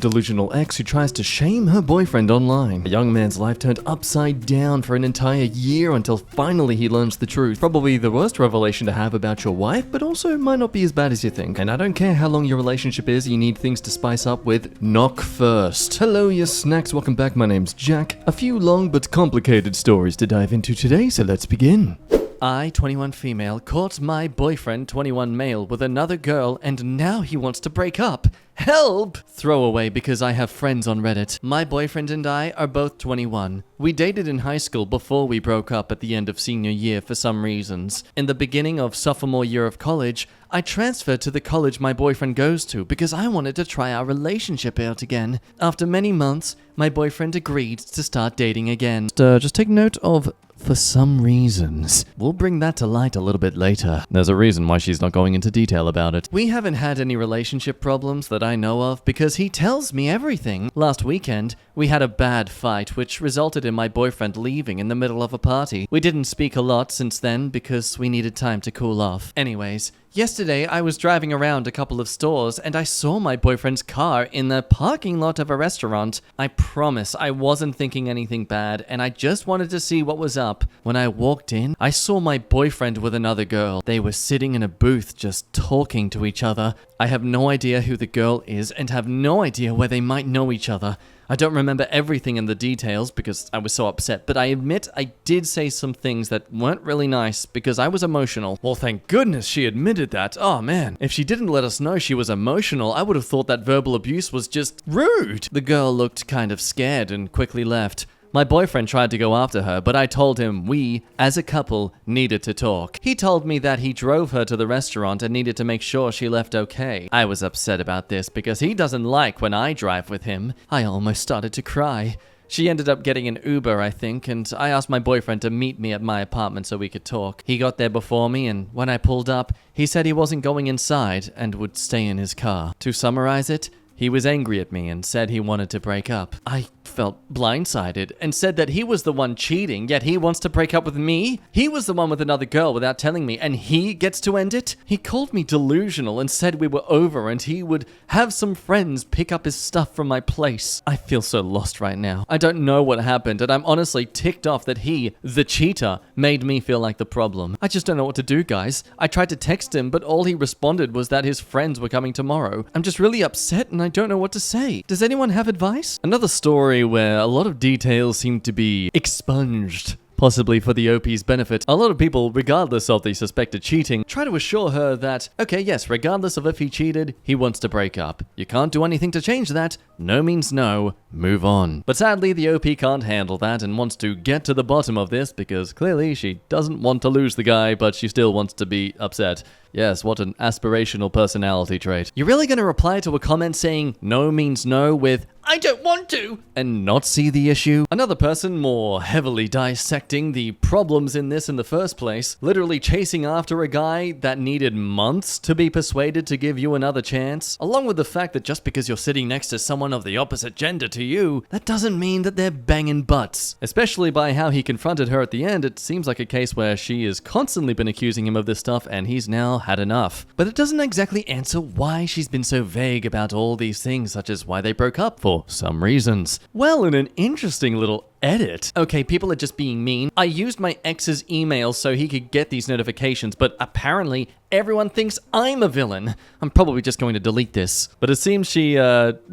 Delusional ex who tries to shame her boyfriend online. A young man's life turned upside down for an entire year until finally he learns the truth. Probably the worst revelation to have about your wife, but also might not be as bad as you think. And I don't care how long your relationship is, you need things to spice up with knock first. Hello, yes snacks, welcome back, my name's Jack. A few long but complicated stories to dive into today, so let's begin. I, 21 female, caught my boyfriend, 21 male, with another girl, and now he wants to break up. Help! Throwaway because I have friends on Reddit. My boyfriend and I are both 21. We dated in high school before we broke up at the end of senior year for some reasons. In the beginning of sophomore year of college, I transferred to the college my boyfriend goes to because I wanted to try our relationship out again. After many months, my boyfriend agreed to start dating again. Just take note of for some reasons. We'll bring that to light a little bit later. There's a reason why she's not going into detail about it. We haven't had any relationship problems that I know of because he tells me everything. Last weekend, we had a bad fight which resulted in my boyfriend leaving in the middle of a party. We didn't speak a lot since then because we needed time to cool off. Anyways, yesterday I was driving around a couple of stores and I saw my boyfriend's car in the parking lot of a restaurant. I promise I wasn't thinking anything bad and I just wanted to see what was up. When I walked in, I saw my boyfriend with another girl. They were sitting in a booth just talking to each other. I have no idea who the girl is and have no idea where they might know each other. I don't remember everything in the details because I was so upset, but I admit I did say some things that weren't really nice because I was emotional. Well, thank goodness she admitted that. Oh man, if she didn't let us know she was emotional, I would have thought that verbal abuse was just rude. The girl looked kind of scared and quickly left. My boyfriend tried to go after her, but I told him we, as a couple, needed to talk. He told me that he drove her to the restaurant and needed to make sure she left okay. I was upset about this because he doesn't like when I drive with him. I almost started to cry. She ended up getting an Uber, I think, and I asked my boyfriend to meet me at my apartment so we could talk. He got there before me, and when I pulled up, he said he wasn't going inside and would stay in his car. To summarize it, he was angry at me and said he wanted to break up. I felt blindsided and said that he was the one cheating, yet he wants to break up with me? He was the one with another girl without telling me, and he gets to end it? He called me delusional and said we were over and he would have some friends pick up his stuff from my place. I feel so lost right now. I don't know what happened, and I'm honestly ticked off that he, the cheater, made me feel like the problem. I just don't know what to do, guys. I tried to text him, but all he responded was that his friends were coming tomorrow. I'm just really upset and I don't know what to say. Does anyone have advice? Another story where a lot of details seem to be expunged. Possibly for the OP's benefit. A lot of people, regardless of the suspected cheating, try to assure her that, okay, yes, regardless of if he cheated, he wants to break up. You can't do anything to change that. No means no. Move on. But sadly, the OP can't handle that and wants to get to the bottom of this because clearly she doesn't want to lose the guy, but she still wants to be upset. Yes, what an aspirational personality trait. You're really gonna reply to a comment saying no means no with, I don't want to, and not see the issue? Another person more heavily dissecting the problems in this in the first place, literally chasing after a guy that needed months to be persuaded to give you another chance, along with the fact that just because you're sitting next to someone of the opposite gender to you, that doesn't mean that they're banging butts. Especially by how he confronted her at the end, it seems like a case where she has constantly been accusing him of this stuff and he's now had enough. But it doesn't exactly answer why she's been so vague about all these things, such as why they broke up for some reasons. Well, in an interesting little edit. Okay, people are just being mean. I used my ex's email so he could get these notifications, but apparently everyone thinks I'm a villain. I'm probably just going to delete this. But it seems she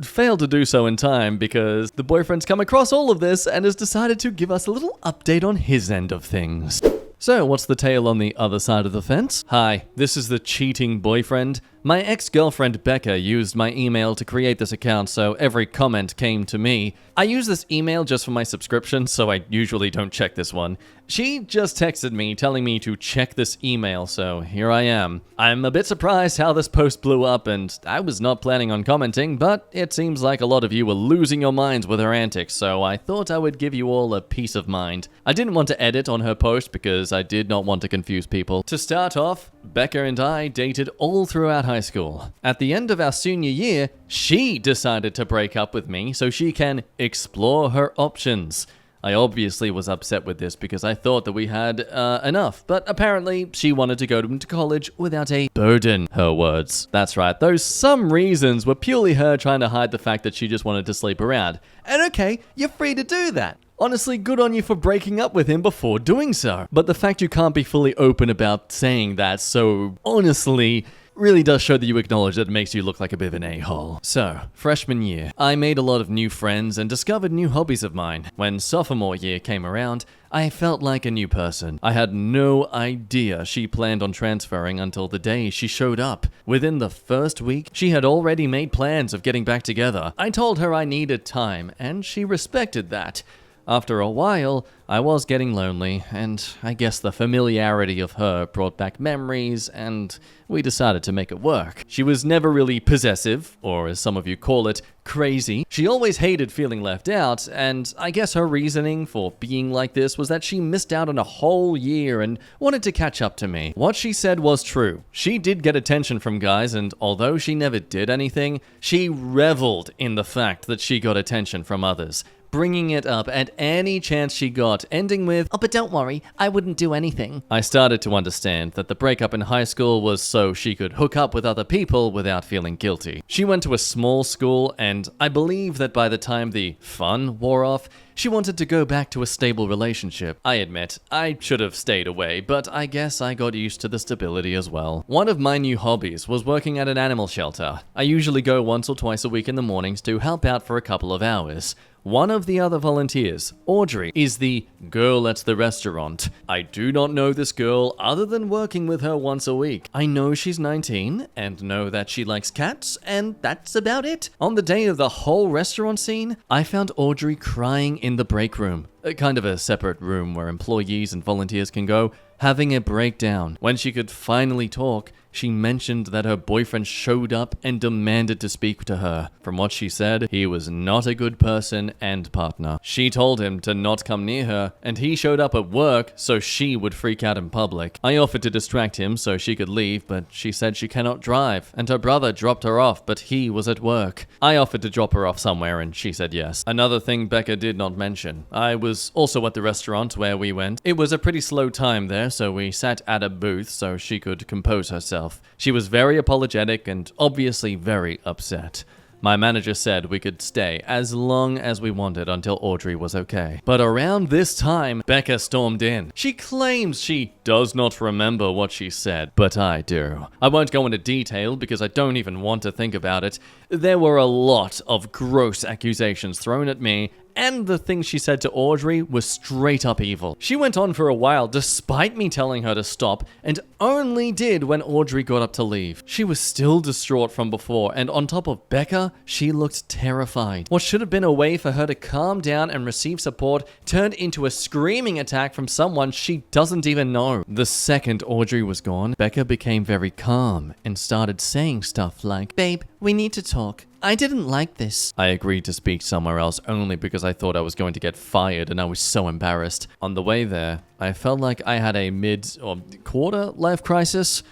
failed to do so in time because the boyfriend's come across all of this and has decided to give us a little update on his end of things. So, what's the tale on the other side of the fence? Hi, this is the cheating boyfriend. My ex-girlfriend Becca used my email to create this account, so every comment came to me. I use this email just for my subscription, so I usually don't check this one. She just texted me telling me to check this email, so here I am. I'm a bit surprised how this post blew up, and I was not planning on commenting, but it seems like a lot of you were losing your minds with her antics, so I thought I would give you all a peace of mind. I didn't want to edit on her post because I did not want to confuse people. To start off, Becca and I dated all throughout high school. At the end of our senior year, she decided to break up with me so she can explore her options. I obviously was upset with this because I thought that we had enough, but apparently she wanted to go into college without a burden, her words. That's right, those some reasons were purely her trying to hide the fact that she just wanted to sleep around. And okay, you're free to do that. Honestly, good on you for breaking up with him before doing so. But the fact you can't be fully open about saying that so honestly really does show that you acknowledge that it makes you look like a bit of an a-hole. So, freshman year, I made a lot of new friends and discovered new hobbies of mine. When sophomore year came around, I felt like a new person. I had no idea she planned on transferring until the day she showed up. Within the first week, she had already made plans of getting back together. I told her I needed time, and she respected that. After a while, I was getting lonely, and I guess the familiarity of her brought back memories, and we decided to make it work. She was never really possessive, or as some of you call it, crazy. She always hated feeling left out, and I guess her reasoning for being like this was that she missed out on a whole year and wanted to catch up to me. What she said was true. She did get attention from guys, and although she never did anything, she reveled in the fact that she got attention from others, bringing it up at any chance she got, ending with, "Oh, but don't worry, I wouldn't do anything." I started to understand that the breakup in high school was so she could hook up with other people without feeling guilty. She went to a small school, and I believe that by the time the fun wore off, she wanted to go back to a stable relationship. I admit, I should have stayed away, but I guess I got used to the stability as well. One of my new hobbies was working at an animal shelter. I usually go once or twice a week in the mornings to help out for a couple of hours. One of the other volunteers, Audrey, is the girl at the restaurant. I do not know this girl other than working with her once a week. I know she's 19 and know that she likes cats, and that's about it. On the day of the whole restaurant scene, I found Audrey crying in the break room, kind of a separate room where employees and volunteers can go, having a breakdown. When she could finally talk, she mentioned that her boyfriend showed up and demanded to speak to her. From what she said, he was not a good person and partner. She told him to not come near her, and he showed up at work so she would freak out in public. I offered to distract him so she could leave, but she said she cannot drive, and her brother dropped her off, but he was at work. I offered to drop her off somewhere, and she said yes. Another thing Becca did not mention. I was also at the restaurant where we went. It was a pretty slow time there, so we sat at a booth so she could compose herself. She was very apologetic and obviously very upset. My manager said we could stay as long as we wanted until Audrey was okay. But around this time, Becca stormed in. She claims she does not remember what she said, but I do. I won't go into detail because I don't even want to think about it. There were a lot of gross accusations thrown at me, and the things she said to Audrey was straight up evil. She went on for a while despite me telling her to stop, and only did when Audrey got up to leave. She was still distraught from before, and on top of Becca, she looked terrified. What should have been a way for her to calm down and receive support turned into a screaming attack from someone she doesn't even know. The second Audrey was gone, Becca became very calm and started saying stuff like, "Babe, we need to talk. I didn't like this." I agreed to speak somewhere else only because I thought I was going to get fired and I was so embarrassed. On the way there, I felt like I had a mid or quarter life crisis.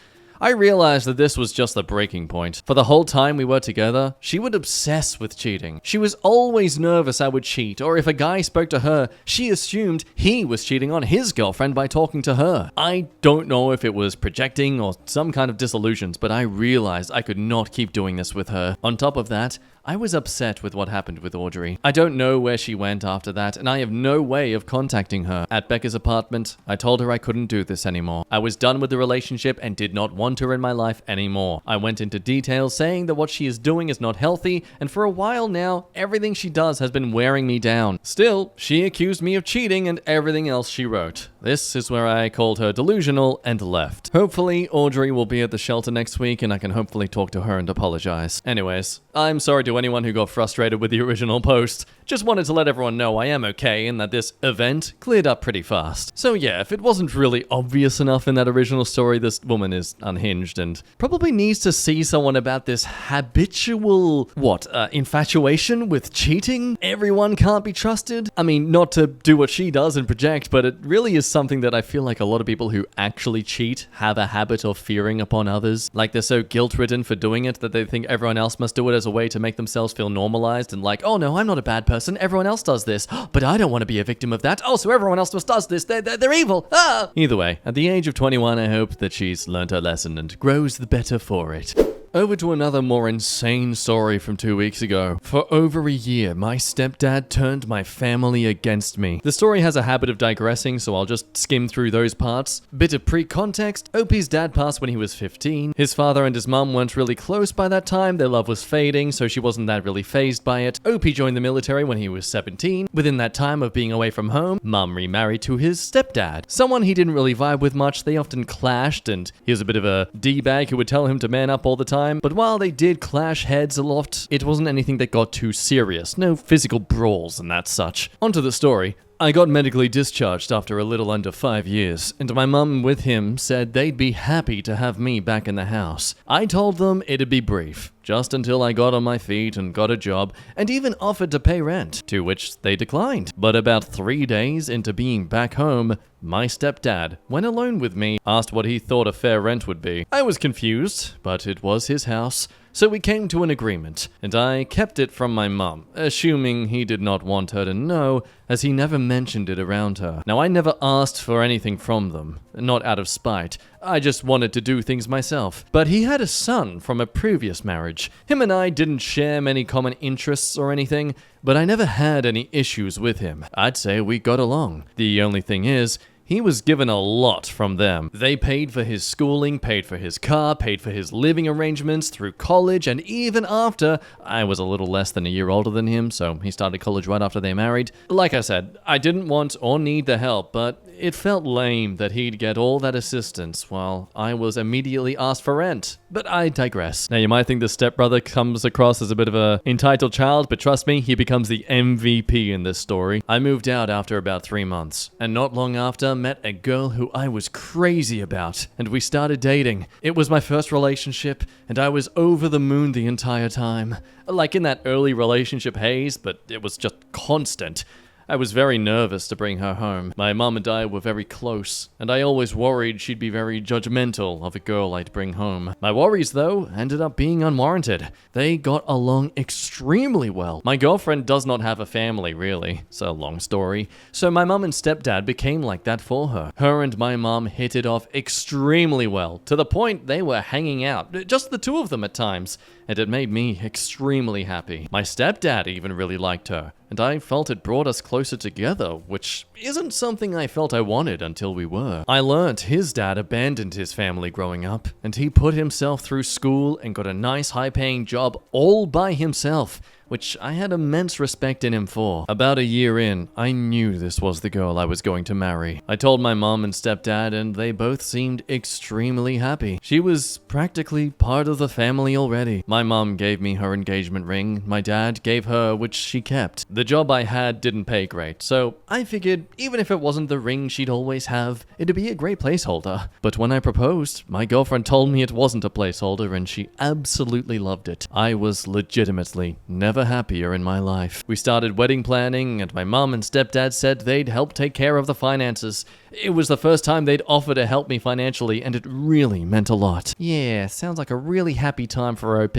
I realized that this was just the breaking point. For the whole time we were together, she would obsess with cheating. She was always nervous I would cheat, or if a guy spoke to her, she assumed he was cheating on his girlfriend by talking to her. I don't know if it was projecting or some kind of disillusions, but I realized I could not keep doing this with her. On top of that, I was upset with what happened with Audrey. I don't know where she went after that, and I have no way of contacting her. At Becca's apartment, I told her I couldn't do this anymore. I was done with the relationship and did not want her in my life anymore. I went into detail saying that what she is doing is not healthy, and for a while now, everything she does has been wearing me down. Still, she accused me of cheating and everything else she wrote. This is where I called her delusional and left. Hopefully, Audrey will be at the shelter next week and I can hopefully talk to her and apologize. Anyways, I'm sorry to anyone who got frustrated with the original post. Just wanted to let everyone know I am okay and that this event cleared up pretty fast. So yeah, if it wasn't really obvious enough in that original story, this woman is unhinged and probably needs to see someone about this habitual, infatuation with cheating? Everyone can't be trusted? I mean, not to do what she does and project, but it really is something that I feel like a lot of people who actually cheat have a habit of fearing upon others. Like they're so guilt-ridden for doing it that they think everyone else must do it as a way to make themselves feel normalized and like, oh no, I'm not a bad person, everyone else does this, but I don't want to be a victim of that. Oh, so everyone else just does this, they're evil. Ah! Either way, at the age of 21, I hope that she's learned her lesson and grows the better for it. Over to another more insane story from 2 weeks ago. For over a year, my stepdad turned my family against me. The story has a habit of digressing, so I'll just skim through those parts. Bit of pre-context, OP's dad passed when he was 15. His father and his mum weren't really close by that time, their love was fading, so she wasn't that really fazed by it. OP joined the military when he was 17. Within that time of being away from home, mum remarried to his stepdad. Someone he didn't really vibe with much, they often clashed, and he was a bit of a D-bag who would tell him to man up all the time. But while they did clash heads a lot, it wasn't anything that got too serious. No physical brawls and that such. Onto the story. I got medically discharged after a little under 5 years, and my mum with him said they'd be happy to have me back in the house. I told them it'd be brief, just until I got on my feet and got a job, and even offered to pay rent, to which they declined. But about 3 days into being back home, my stepdad went alone with me, asked what he thought a fair rent would be. I was confused, but it was his house. So we came to an agreement, and I kept it from my mum, assuming he did not want her to know, as he never mentioned it around her. Now, I never asked for anything from them, not out of spite. I just wanted to do things myself. But he had a son from a previous marriage. Him and I didn't share many common interests or anything, but I never had any issues with him. I'd say we got along. The only thing is, he was given a lot from them. They paid for his schooling, paid for his car, paid for his living arrangements through college, and even after, I was a little less than a year older than him, so he started college right after they married. Like I said, I didn't want or need the help, but it felt lame that he'd get all that assistance while I was immediately asked for rent. But I digress. Now, you might think the stepbrother comes across as a bit of a entitled child, but trust me, he becomes the MVP in this story. I moved out after about 3 months, and not long after, met a girl who I was crazy about, and we started dating. It was my first relationship, and I was over the moon the entire time. Like in that early relationship haze, but it was just constant. I was very nervous to bring her home. My mom and I were very close, and I always worried she'd be very judgmental of a girl I'd bring home. My worries, though, ended up being unwarranted. They got along extremely well. My girlfriend does not have a family, really. It's a long story. So my mom and stepdad became like that for her. Her and my mom hit it off extremely well, to the point they were hanging out, just the two of them at times, and it made me extremely happy. My stepdad even really liked her, and I felt it brought us closer together, which isn't something I felt I wanted until we were. I learned his dad abandoned his family growing up, and he put himself through school and got a nice high-paying job all by himself, which I had immense respect in him for. About a year in, I knew this was the girl I was going to marry. I told my mom and stepdad, and they both seemed extremely happy. She was practically part of the family already. My mom gave me her engagement ring, my dad gave her, which she kept. The job I had didn't pay great, so I figured even if it wasn't the ring she'd always have, it'd be a great placeholder. But when I proposed, my girlfriend told me it wasn't a placeholder, and she absolutely loved it. I was legitimately never happier in my life. We started wedding planning, and my mom and stepdad said they'd help take care of the finances. It was the first time they'd offer to help me financially, and it really meant a lot. Yeah, sounds like a really happy time for OP.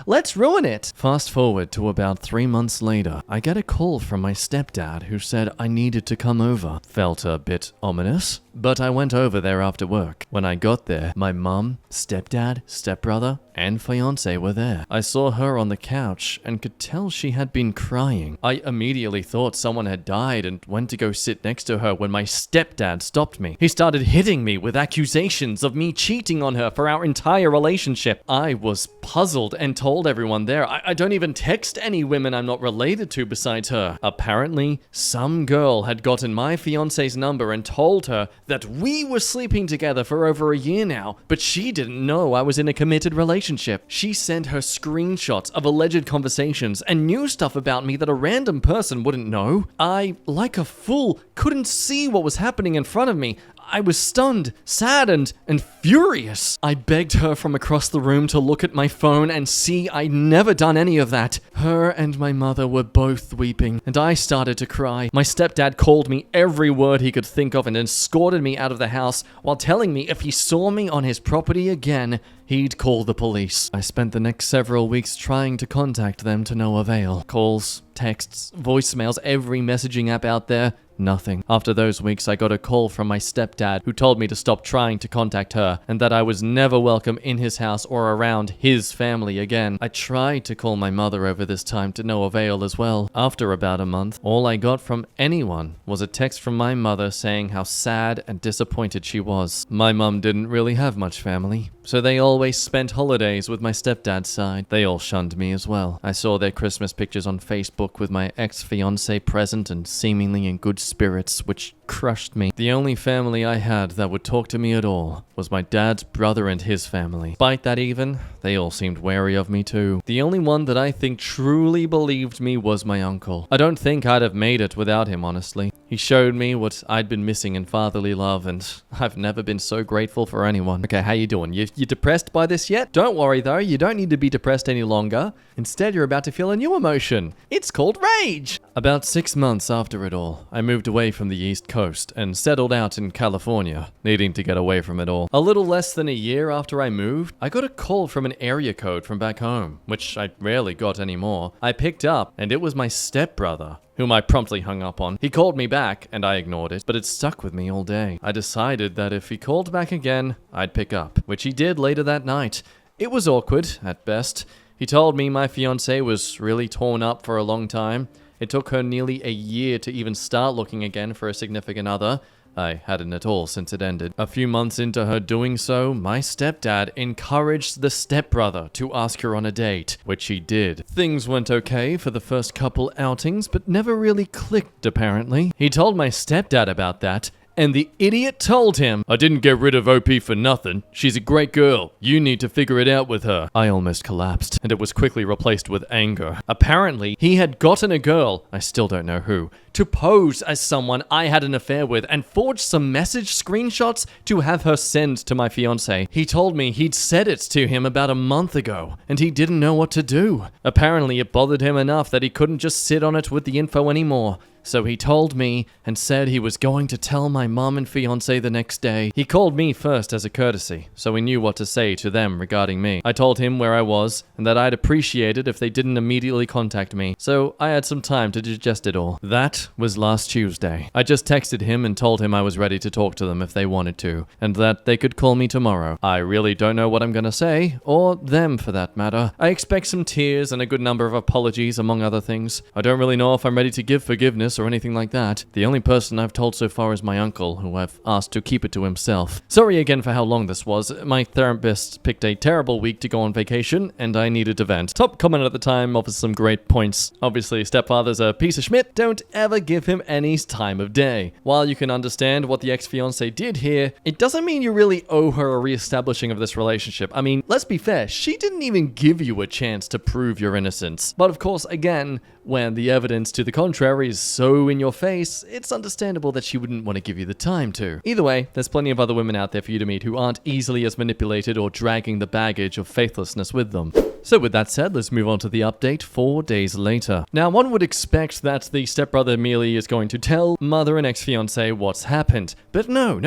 Let's ruin it! Fast forward to about 3 months later, I get a call from my stepdad who said I needed to come over. Felt a bit ominous, but I went over there after work. When I got there, my mom, stepdad, stepbrother, and fiancé were there. I saw her on the couch and could tell she had been crying. I immediately thought someone had died and went to go sit next to her when my stepdad stopped me. He started hitting me with accusations of me cheating on her for our entire relationship. I was puzzled and told everyone there I don't even text any women I'm not related to besides her. Apparently, some girl had gotten my fiancé's number and told her that we were sleeping together for over a year now, but she didn't know I was in a committed relationship. She sent her screenshots of alleged conversations and knew stuff about me that a random person wouldn't know. I, like a fool, couldn't see what was happening in front of me. I was stunned, saddened, and furious. I begged her from across the room to look at my phone and see I'd never done any of that. Her and my mother were both weeping, and I started to cry. My stepdad called me every word he could think of and escorted me out of the house while telling me if he saw me on his property again, he'd call the police. I spent the next several weeks trying to contact them to no avail. Calls, texts, voicemails, every messaging app out there. Nothing. After those weeks, I got a call from my stepdad who told me to stop trying to contact her and that I was never welcome in his house or around his family again. I tried to call my mother over this time to no avail as well. After about a month, all I got from anyone was a text from my mother saying how sad and disappointed she was. My mum didn't really have much family, so they always spent holidays with my stepdad's side. They all shunned me as well. I saw their Christmas pictures on Facebook with my ex-fiancé present and seemingly in good spirits, which crushed me. The only family I had that would talk to me at all was my dad's brother and his family. Despite that even, they all seemed wary of me too. The only one that I think truly believed me was my uncle. I don't think I'd have made it without him, honestly. He showed me what I'd been missing in fatherly love, and I've never been so grateful for anyone. Okay, how you doing? You depressed by this yet? Don't worry though, you don't need to be depressed any longer. Instead, you're about to feel a new emotion. It's called rage! About 6 months after it all, I moved away from the East Coast and settled out in California, needing to get away from it all. A little less than a year after I moved, I got a call from an area code from back home, which I rarely got anymore. I picked up, and it was my stepbrother, whom I promptly hung up on. He called me back, and I ignored it, but it stuck with me all day. I decided that if he called back again, I'd pick up, which he did later that night. It was awkward, at best. He told me my fiancée was really torn up for a long time. It took her nearly a year to even start looking again for a significant other. I hadn't at all since it ended. A few months into her doing so, my stepdad encouraged the stepbrother to ask her on a date, which he did. Things went okay for the first couple outings, but never really clicked apparently. He told my stepdad about that, and the idiot told him, "I didn't get rid of OP for nothing. She's a great girl. You need to figure it out with her." I almost collapsed, and it was quickly replaced with anger. Apparently, he had gotten a girl, I still don't know who, to pose as someone I had an affair with and forged some message screenshots to have her send to my fiancé. He told me he'd said it to him about a month ago, and he didn't know what to do. Apparently, it bothered him enough that he couldn't just sit on it with the info anymore. So he told me and said he was going to tell my mom and fiancé the next day. He called me first as a courtesy, so he knew what to say to them regarding me. I told him where I was and that I'd appreciate it if they didn't immediately contact me, so I had some time to digest it all. That was last Tuesday. I just texted him and told him I was ready to talk to them if they wanted to, and that they could call me tomorrow. I really don't know what I'm gonna say, or them for that matter. I expect some tears and a good number of apologies, among other things. I don't really know if I'm ready to give forgiveness or anything like that. The only person I've told so far is my uncle, who I've asked to keep it to himself. Sorry again for how long this was. My therapist picked a terrible week to go on vacation, and I needed to vent. Top comment at the time offers some great points. Obviously, stepfather's a piece of schmidt. Don't ever give him any time of day. While you can understand what the ex-fiancé did here, it doesn't mean you really owe her a re-establishing of this relationship. I mean, let's be fair, she didn't even give you a chance to prove your innocence. But of course, again, when the evidence to the contrary is so in your face, it's understandable that she wouldn't want to give you the time to. Either way, there's plenty of other women out there for you to meet who aren't easily as manipulated or dragging the baggage of faithlessness with them. So with that said, let's move on to the update 4 days later. Now, one would expect that the stepbrother merely is going to tell mother and ex-fiancé what's happened. But no.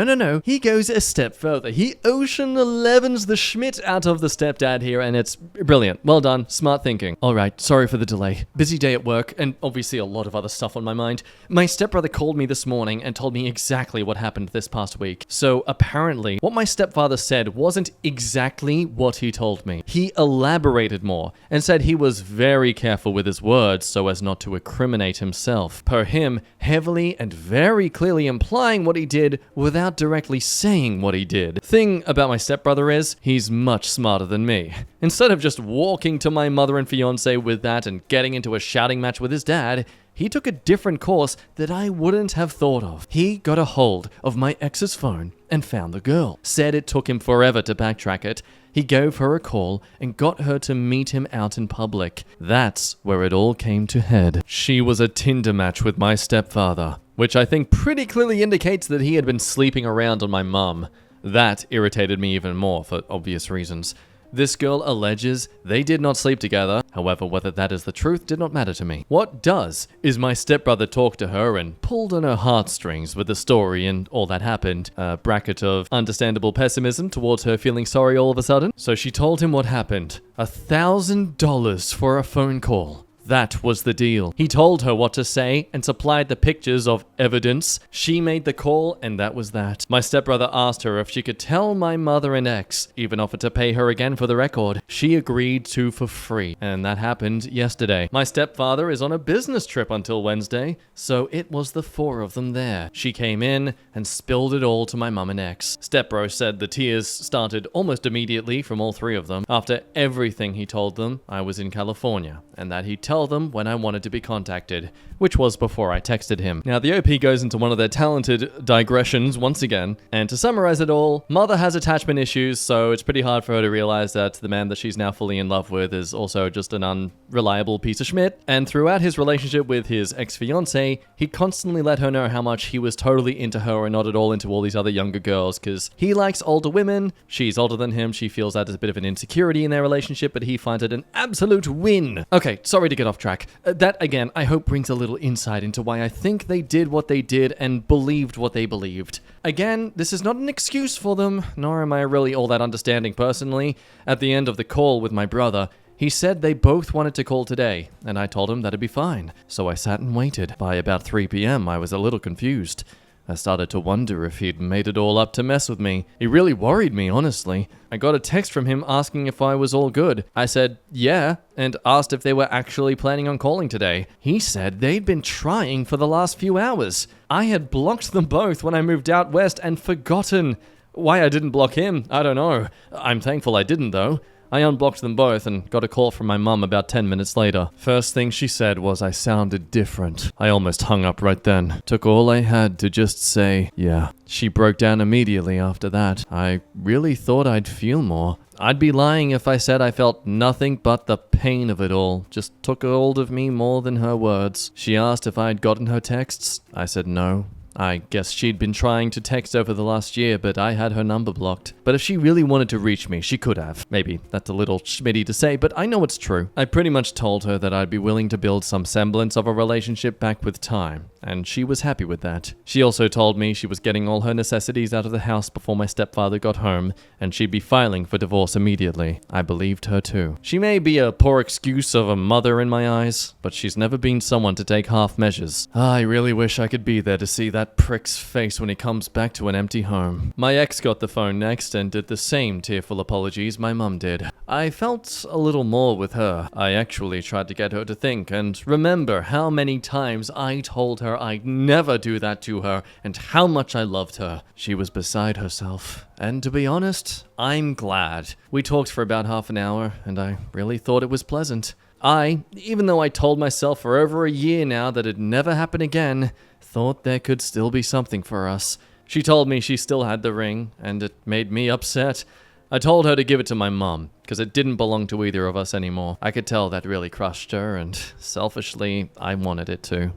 He goes a step further. He Ocean 11s the Schmidt out of the stepdad here, and it's brilliant. Well done. Smart thinking. Alright, sorry for the delay. Busy day at work, and obviously a lot of other stuff on my mind. My stepbrother called me this morning and told me exactly what happened this past week. So apparently, what my stepfather said wasn't exactly what he told me. He elaborated more and said he was very careful with his words so as not to incriminate himself. Per him, heavily and very clearly implying what he did without directly saying what he did. Thing about my stepbrother is, he's much smarter than me. Instead of just walking to my mother and fiancé with that and getting into a shouting match with his dad, he took a different course that I wouldn't have thought of. He got a hold of my ex's phone and found the girl. Said it took him forever to backtrack it. He gave her a call and got her to meet him out in public. That's where it all came to head. She was a Tinder match with my stepfather, which I think pretty clearly indicates that he had been sleeping around on my mum. That irritated me even more for obvious reasons. This girl alleges they did not sleep together. However, whether that is the truth did not matter to me. What does is my stepbrother talked to her and pulled on her heartstrings with the story and all that happened. A bracket of understandable pessimism towards her feeling sorry all of a sudden. So she told him what happened. $1,000 for a phone call. That was the deal. He told her what to say and supplied the pictures of evidence. She made the call and that was that. My stepbrother asked her if she could tell my mother and ex, even offered to pay her again for the record. She agreed to for free, and that happened yesterday. My stepfather is on a business trip until Wednesday, so it was the four of them there. She came in and spilled it all to my mum and ex. Stepbro said the tears started almost immediately from all three of them. After everything he told them, I was in California, and that he'd tell them when I wanted to be contacted, which was before I texted him. Now, the OP goes into one of their talented digressions once again, and to summarize it all, mother has attachment issues, so it's pretty hard for her to realize that the man that she's now fully in love with is also just an unreliable piece of schmidt, and throughout his relationship with his ex-fiancée, he constantly let her know how much he was totally into her and not at all into all these other younger girls, because he likes older women, she's older than him, she feels that there's a bit of an insecurity in their relationship, but he finds it an absolute win. Okay, sorry to get off track. That, again, I hope brings a little insight into why I think they did what they did and believed what they believed. Again, this is not an excuse for them, nor am I really all that understanding personally. At the end of the call with my brother, he said they both wanted to call today, and I told him that'd be fine. So I sat and waited. By about 3 p.m., I was a little confused. I started to wonder if he'd made it all up to mess with me. He really worried me, honestly. I got a text from him asking if I was all good. I said, yeah, and asked if they were actually planning on calling today. He said they'd been trying for the last few hours. I had blocked them both when I moved out west and forgotten. Why I didn't block him, I don't know. I'm thankful I didn't, though. I unblocked them both and got a call from my mum about 10 minutes later. First thing she said was I sounded different. I almost hung up right then. Took all I had to just say, yeah. She broke down immediately after that. I really thought I'd feel more. I'd be lying if I said I felt nothing but the pain of it all. Just took hold of me more than her words. She asked if I'd gotten her texts. I said no. I guess she'd been trying to text over the last year, but I had her number blocked. But if she really wanted to reach me, she could have. Maybe that's a little schmitty to say, but I know it's true. I pretty much told her that I'd be willing to build some semblance of a relationship back with time, and she was happy with that. She also told me she was getting all her necessities out of the house before my stepfather got home, and she'd be filing for divorce immediately. I believed her too. She may be a poor excuse of a mother in my eyes, but she's never been someone to take half measures. I really wish I could be there to see that prick's face when he comes back to an empty home. My ex got the phone next and did the same tearful apologies my mum did. I felt a little more with her. I actually tried to get her to think and remember how many times I told her I'd never do that to her and how much I loved her. She was beside herself. And to be honest, I'm glad. We talked for about half an hour and I really thought it was pleasant. Even though I told myself for over a year now that it'd never happen again, thought there could still be something for us. She told me she still had the ring, and it made me upset. I told her to give it to my mum, because it didn't belong to either of us anymore. I could tell that really crushed her, and selfishly, I wanted it to.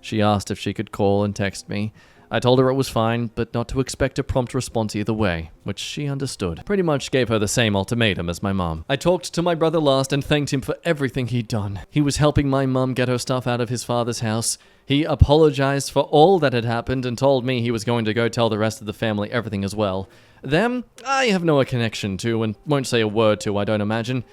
She asked if she could call and text me. I told her it was fine, but not to expect a prompt response either way, which she understood. Pretty much gave her the same ultimatum as my mom. I talked to my brother last and thanked him for everything he'd done. He was helping my mom get her stuff out of his father's house. He apologized for all that had happened and told me he was going to go tell the rest of the family everything as well. Them, I have no connection to and won't say a word to, I don't imagine.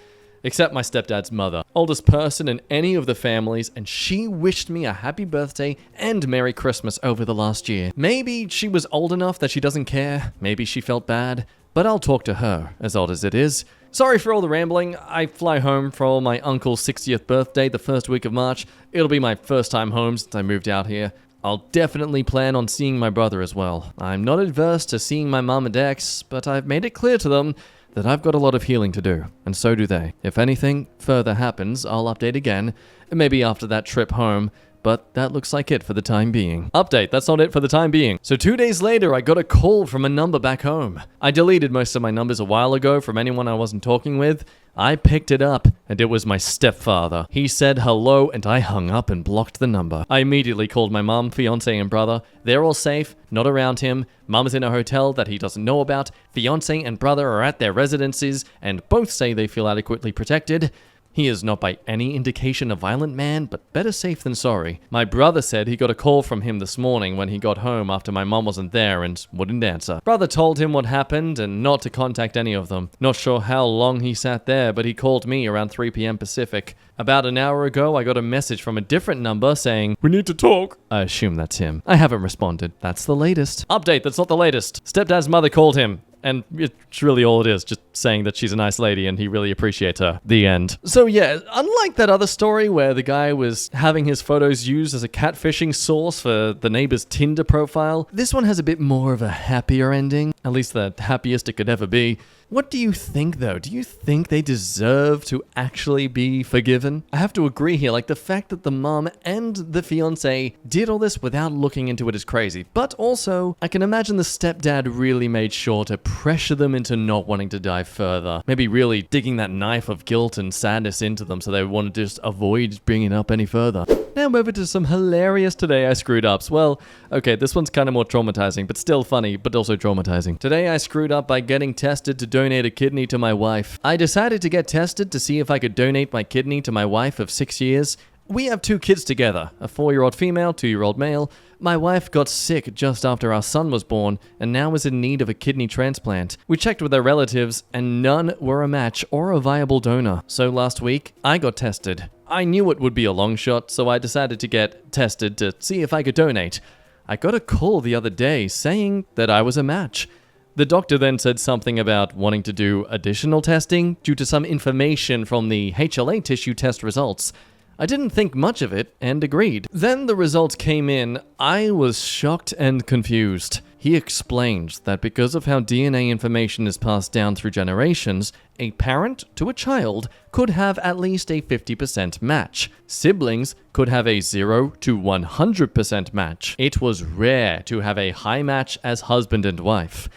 Except my stepdad's mother, oldest person in any of the families, and she wished me a happy birthday and Merry Christmas over the last year. Maybe she was old enough that she doesn't care, maybe she felt bad, but I'll talk to her, as odd as it is. Sorry for all the rambling. I fly home for my uncle's 60th birthday the first week of March. It'll be my first time home since I moved out here. I'll definitely plan on seeing my brother as well. I'm not adverse to seeing my mom and ex, but I've made it clear to them that I've got a lot of healing to do, and so do they. If anything further happens, I'll update again, maybe after that trip home, but that looks like it for the time being. Update, that's not it for the time being. So 2 days later, I got a call from a number back home. I deleted most of my numbers a while ago from anyone I wasn't talking with. I picked it up, and it was my stepfather. He said hello, and I hung up and blocked the number. I immediately called my mom, fiance, and brother. They're all safe, not around him. Mom's in a hotel that he doesn't know about. Fiance and brother are at their residences, and both say they feel adequately protected. He is not by any indication a violent man, but better safe than sorry. My brother said he got a call from him this morning when he got home after my mom wasn't there and wouldn't answer. Brother told him what happened and not to contact any of them. Not sure how long he sat there, but he called me around 3 p.m. Pacific. About an hour ago, I got a message from a different number saying, "We need to talk." I assume that's him. I haven't responded. That's the latest. Update, that's not the latest. Stepdad's mother called him. And it's really all it is, just saying that she's a nice lady and he really appreciates her. The end. So yeah, unlike that other story where the guy was having his photos used as a catfishing source for the neighbor's Tinder profile, this one has a bit more of a happier ending, at least the happiest it could ever be. What do you think, though? Do you think they deserve to actually be forgiven? I have to agree here, like the fact that the mom and the fiancé did all this without looking into it is crazy. But also, I can imagine the stepdad really made sure to pressure them into not wanting to dive further. Maybe really digging that knife of guilt and sadness into them so they want to just avoid bringing it up any further. Now over to some hilarious Today I Screwed Ups. Well, okay, this one's kind of more traumatizing, but still funny, but also traumatizing. Today I screwed up by getting tested to donate a kidney to my wife. I decided to get tested to see if I could donate my kidney to my wife of 6 years. We have 2 kids together, a 4-year-old female, 2-year-old male. My wife got sick just after our son was born and now is in need of a kidney transplant. We checked with her relatives and none were a match or a viable donor. So last week, I got tested. I knew it would be a long shot, so I decided to get tested to see if I could donate. I got a call the other day saying that I was a match. The doctor then said something about wanting to do additional testing due to some information from the HLA tissue test results. I didn't think much of it and agreed. Then the results came in. I was shocked and confused. He explained that because of how DNA information is passed down through generations, a parent to a child could have at least a 50% match. Siblings could have a 0 to 100% match. It was rare to have a high match as husband and wife.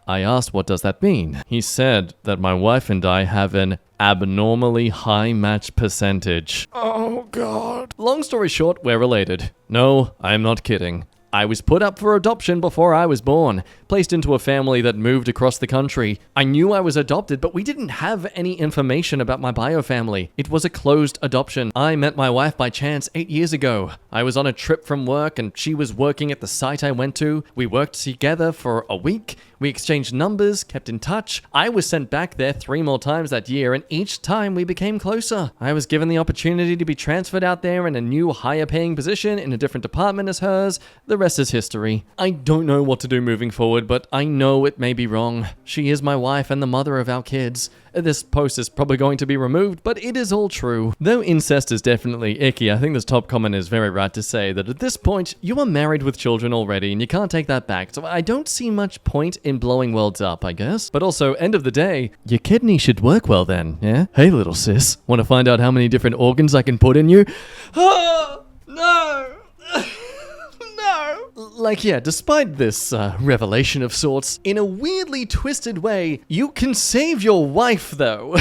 I asked, what does that mean? He said that my wife and I have an abnormally high match percentage. Oh God. Long story short, we're related. No, I'm not kidding. I was put up for adoption before I was born, placed into a family that moved across the country. I knew I was adopted, but we didn't have any information about my bio family. It was a closed adoption. I met my wife by chance 8 years ago. I was on a trip from work and she was working at the site I went to. We worked together for a week. We exchanged numbers, kept in touch. I was sent back there 3 more times that year, and each time we became closer. I was given the opportunity to be transferred out there in a new higher paying position in a different department as hers. The rest is history. I don't know what to do moving forward, but I know it may be wrong. She is my wife and the mother of our kids. This post is probably going to be removed, but it is all true. Though incest is definitely icky, I think this top comment is very right to say that at this point, you are married with children already and you can't take that back, so I don't see much point in blowing worlds up, I guess. But also, end of the day, your kidney should work well then, yeah? Hey little sis, want to find out how many different organs I can put in you? Oh, no! Like, yeah, despite this revelation of sorts, in a weirdly twisted way, you can save your wife, though.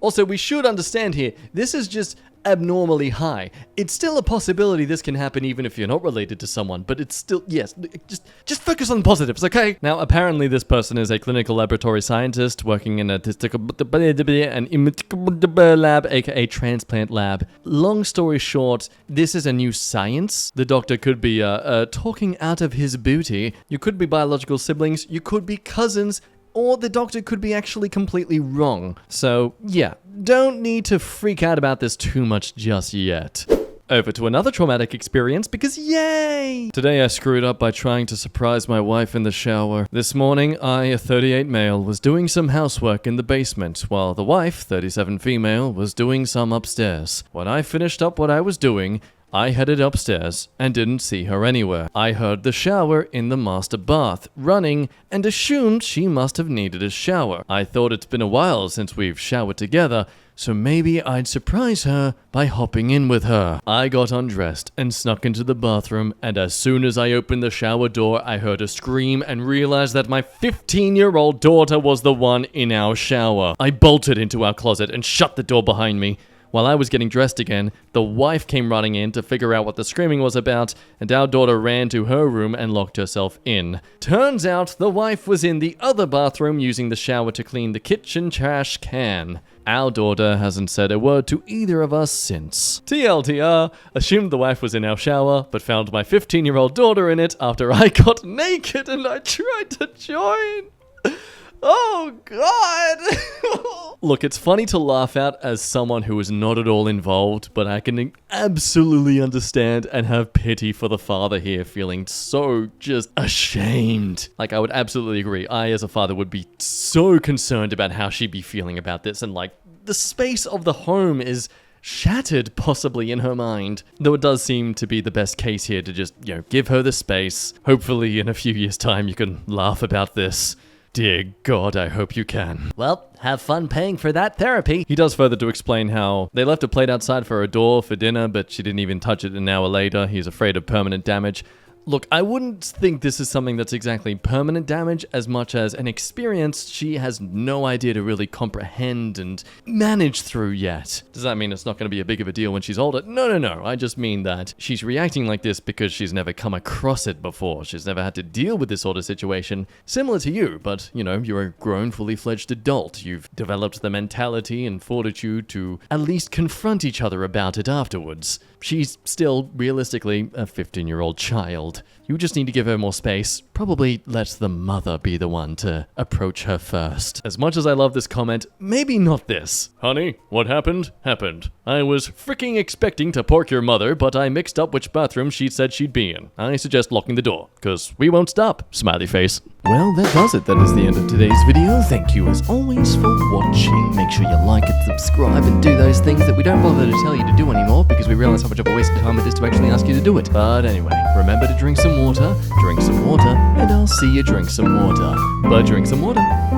Also, we should understand here, this is just abnormally high. It's still a possibility this can happen even if you're not related to someone, but it's still, yes, just focus on the positives, okay? Now, apparently this person is a clinical laboratory scientist working in a lab, aka transplant lab. Long story short, this is a new science. The doctor could be talking out of his booty. You could be biological siblings, you could be cousins, or the doctor could be actually completely wrong. So, yeah, don't need to freak out about this too much just yet. Over to another traumatic experience because yay! Today I screwed up by trying to surprise my wife in the shower. This morning, I, a 38 male, was doing some housework in the basement, while the wife, 37 female, was doing some upstairs. When I finished up what I was doing, I headed upstairs and didn't see her anywhere. I heard the shower in the master bath running and assumed she must have needed a shower. I thought it's been a while since we've showered together, so maybe I'd surprise her by hopping in with her. I got undressed and snuck into the bathroom, and as soon as I opened the shower door, I heard a scream and realized that my 15-year-old daughter was the one in our shower. I bolted into our closet and shut the door behind me. While I was getting dressed again, the wife came running in to figure out what the screaming was about, and our daughter ran to her room and locked herself in. Turns out the wife was in the other bathroom using the shower to clean the kitchen trash can. Our daughter hasn't said a word to either of us since. TLDR, assumed the wife was in our shower, but found my 15-year-old daughter in it after I got naked and I tried to join. Oh, God! Look, it's funny to laugh at as someone who is not at all involved, but I can absolutely understand and have pity for the father here feeling so just ashamed. Like, I would absolutely agree. I, as a father, would be so concerned about how she'd be feeling about this, and like, the space of the home is shattered possibly in her mind. Though it does seem to be the best case here to just, give her the space. Hopefully in a few years' time you can laugh about this. Dear God, I hope you can. Well, have fun paying for that therapy. He does further to explain how they left a plate outside for her door for dinner, but she didn't even touch it an hour later. He's afraid of permanent damage. Look, I wouldn't think this is something that's exactly permanent damage as much as an experience she has no idea to really comprehend and manage through yet. Does that mean it's not going to be a big of a deal when she's older? No. I just mean that she's reacting like this because she's never come across it before. She's never had to deal with this sort of situation. Similar to you, but, you're a grown, fully fledged adult. You've developed the mentality and fortitude to at least confront each other about it afterwards. She's still, realistically, a 15-year-old child. You just need to give her more space. Probably let the mother be the one to approach her first. As much as I love this comment, maybe not this. Honey, what happened? Happened. I was freaking expecting to pork your mother, but I mixed up which bathroom she said she'd be in. I suggest locking the door, cause we won't stop. Smiley face. Well, that does it. That is the end of today's video. Thank you as always for watching. Make sure you like and subscribe and do those things that we don't bother to tell you to do anymore because we realize how much of a waste of time it is to actually ask you to do it. But anyway, remember to drink some water, and I'll see you drink some water. But drink some water.